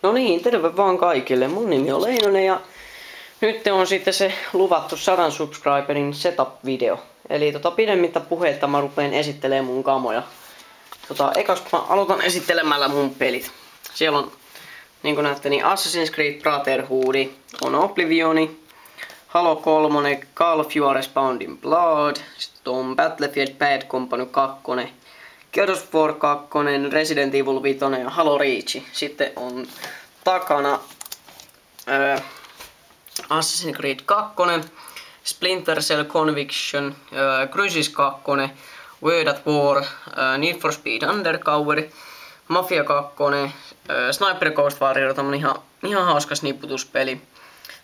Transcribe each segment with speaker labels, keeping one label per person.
Speaker 1: No niin, terve vaan kaikille. Mun nimi on Leinonen ja nyt on sitten se luvattu 100 subscriberin setup-video. Eli pidemmittä puheitta mä rupeen esittelemään mun kamoja. Ekas mä aloitan esittelemällä mun pelit. Siellä on, niin kuin näette, niin Assassin's Creed Brotherhood, on Oblivioni, Halo 3, Call of Juarez Bound in Blood, sitten on Battlefield Bad Company 2, God of War 2, Resident Evil 5 ja Halo Reach. Sitten on takana Assassin's Creed 2, Splinter Cell Conviction, Crysis 2, World at War, Need for Speed Undercover, Mafia 2, Sniper Ghost Warrior, tämmönen ihan hauska snipputuspeli.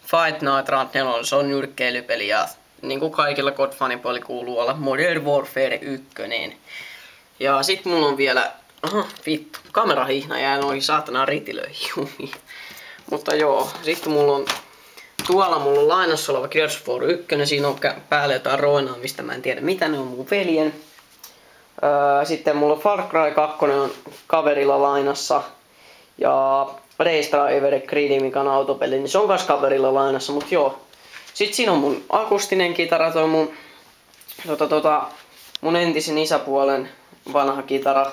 Speaker 1: Fight Night Run 4, se on nyrkkeilypeli ja niin kuin kaikilla COD-fanipuoli kuuluu olla Modern Warfare 1. Ja sit mulla on vielä, vittu, kamerahihna jää noihin saatana ritilöihin. Mutta joo, sitten mulla on lainassa oleva Gears of War 1, siinä on päällä jotain roinaa, mistä mä en tiedä mitä, ne on mun veljen. Sitten mulla on Far Cry 2 on kaverilla lainassa. Ja Race Driver Greedy, mikä on autopeli, niin se on kans kaverilla lainassa, mut joo. Sitten siinä on mun akustinen kitara, toi mun entisen isäpuolen vanha kitara.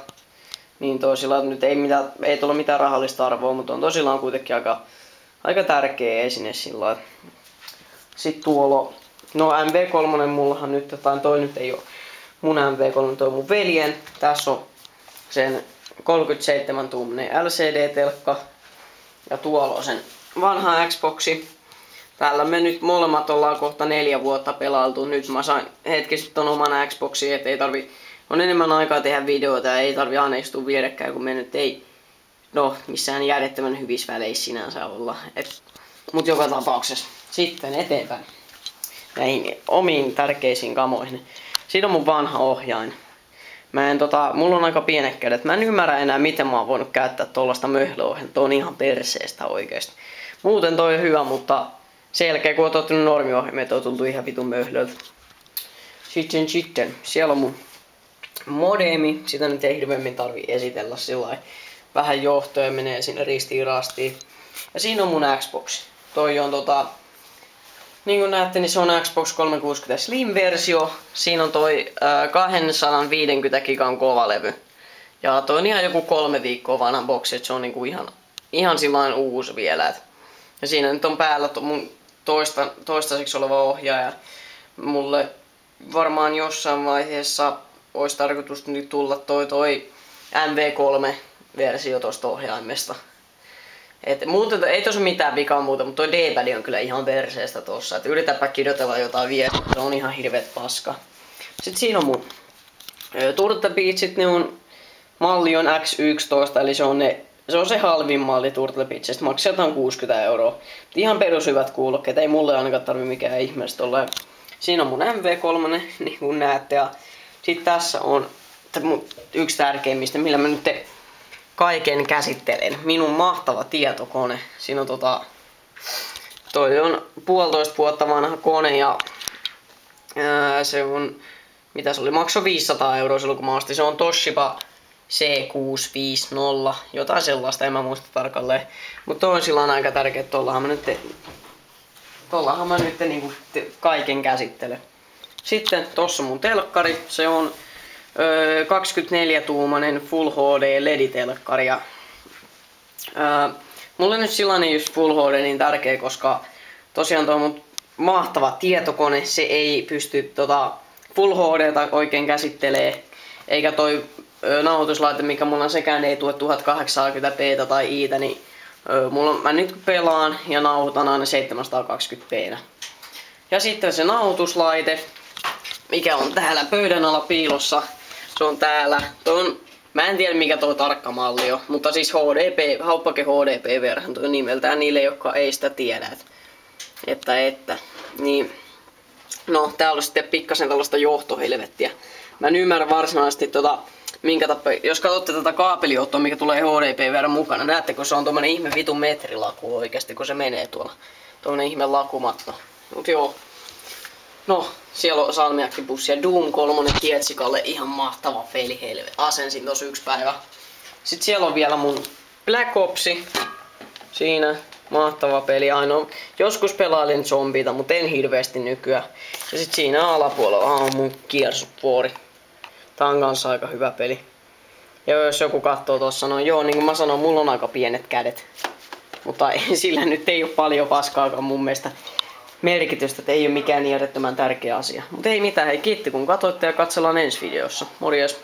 Speaker 1: Niin toisilla nyt ei tulla mitään rahallista arvoa, mutta on tosillaan kuitenkin aika tärkeä esine sillä. Sitten tuolla, no MV3 mullahan nyt, toi nyt ei oo mun MV3, toi mun veljen. Tässä on sen 37-tuuminen LCD-telkka. Ja tuolla on sen vanha Xboxi. Täällä me nyt molemmat ollaan kohta 4 vuotta pelailtu. Nyt mä sain hetki sitten oman Xboxin, ettei on enemmän aikaa tehdä videoita ja ei tarvi aina istua vierekkäin, kun me nyt ei missään järjettömän hyvissä väleissä sinänsä olla. Mut joka tapauksessa sitten eteenpäin näihin omiin tärkeisiin kamoihin. Siinä on mun vanha ohjain. Mulla on aika pienet kädet. Mä en ymmärrä enää miten mä oon voinut käyttää tollaista möhlöohjelmaa. Toi on ihan perseestä oikeesti. Muuten toi on hyvä, mutta sen jälkeen kun oon tottunut normiohjelmia, toi tuntuu ihan vitun möhlöltä. Sitten siellä on mun modemi. Sitä nyt ei hirveemmin tarvii esitellä sillai. Vähän johtoja menee sinne ristiin rastiin. Ja siinä on mun Xbox. Toi on niin kuin näette, niin se on Xbox 360 Slim-versio. Siinä on toi 250 gigan kovalevy. Ja toi on ihan joku 3 viikkoa vanha boksi, että se on niinku ihan sillain uusi vielä. Ja siinä nyt on päällä mun toistaiseksi oleva ohjaaja. Mulle varmaan jossain vaiheessa olisi tarkoitus nyt tulla toi MV3-versio tosta ohjaimesta. Muuten ei tossa mitään vikaa muuta, mutta toi D-pad on kyllä ihan perseestä tossa. Et yritäpä kirjoitella jotain viestiä, se on ihan hirveet paska. Sitten siinä on mun Turtle Beachit, malli on X11, eli se on se halvin malli Turtle Beachista, maksaa 60 €. Ihan perushyvät kuulokkeet, ei mulle ainakaan tarvi mikään ihmeestä olla. Siinä on mun MV3, niin kuin näette, ja sit tässä on yksi tärkeimmistä, millä mä nyt kaiken käsittelen. Minun mahtava tietokone. Siinä on toi on 1,5 vuotta vanha kone ja se on, mitä se oli, maksoi 500 € silloin kun mä ostin. Se on Toshiba C650, jotain sellaista, en mä muista tarkalleen. Mutta toi on silloin aika tärkeä, että tollahan mä nyt niinku kaiken käsittelen. Sitten tossa mun telkkari, se on 24-tuumainen Full HD LED-telkkari. Mulle nyt sellainen just Full HD niin tärkeä, koska tosiaan tuo mun mahtava tietokone, se ei pysty Full HD:ta oikein käsittelee, eikä toi nauhoituslaite, mikä mulla on, sekään ei tue 1080p tai i-tä, niin mä nyt pelaan ja nauhoitan aina 720p. Ja sitten se nauhoituslaite, mikä on täällä pöydän alla piilossa. Se on täällä. Mä en tiedä mikä tuo tarkka malli on, mutta siis Hauppake HDP-verhan tuo nimeltään niille, jotka ei sitä tiedä. Niin. No, täällä on sitten pikkasen tällaista johtohelvettiä. Mä en ymmärrä varsinaisesti minkä tappaa. Jos katsotte tätä kaapeliottoa, mikä tulee HDP-verran mukana, näettekö se on tommonen ihme vitun metrilaku oikeesti, kun se menee tuolla. Tommonen ihme lakumatto. Mut joo. No, siellä on salmiakkipussi ja Doom 3 Kietsikalle, ihan mahtava peli, helvet. Asensin tossa 1 päivä. Sitten siellä on vielä mun Black Opsi. Siinä mahtava peli. Ainoa joskus pelailen zombiita, mutta en hirveästi nykyään. Ja sit siinä alapuolella on mun Gears of War. Tää on kanssa aika hyvä peli. Ja jos joku katsoo tossa, no joo, niin kuin mä sanoin, mulla on aika pienet kädet. Mutta sillä nyt ei ole paljon paskaakaan mun mielestä merkitystä, että ei ole mikään niin järjettömän tärkeä asia. Mutta ei mitään, hei kiitti kun katsoitte ja katsellaan ensi videossa. Morjes!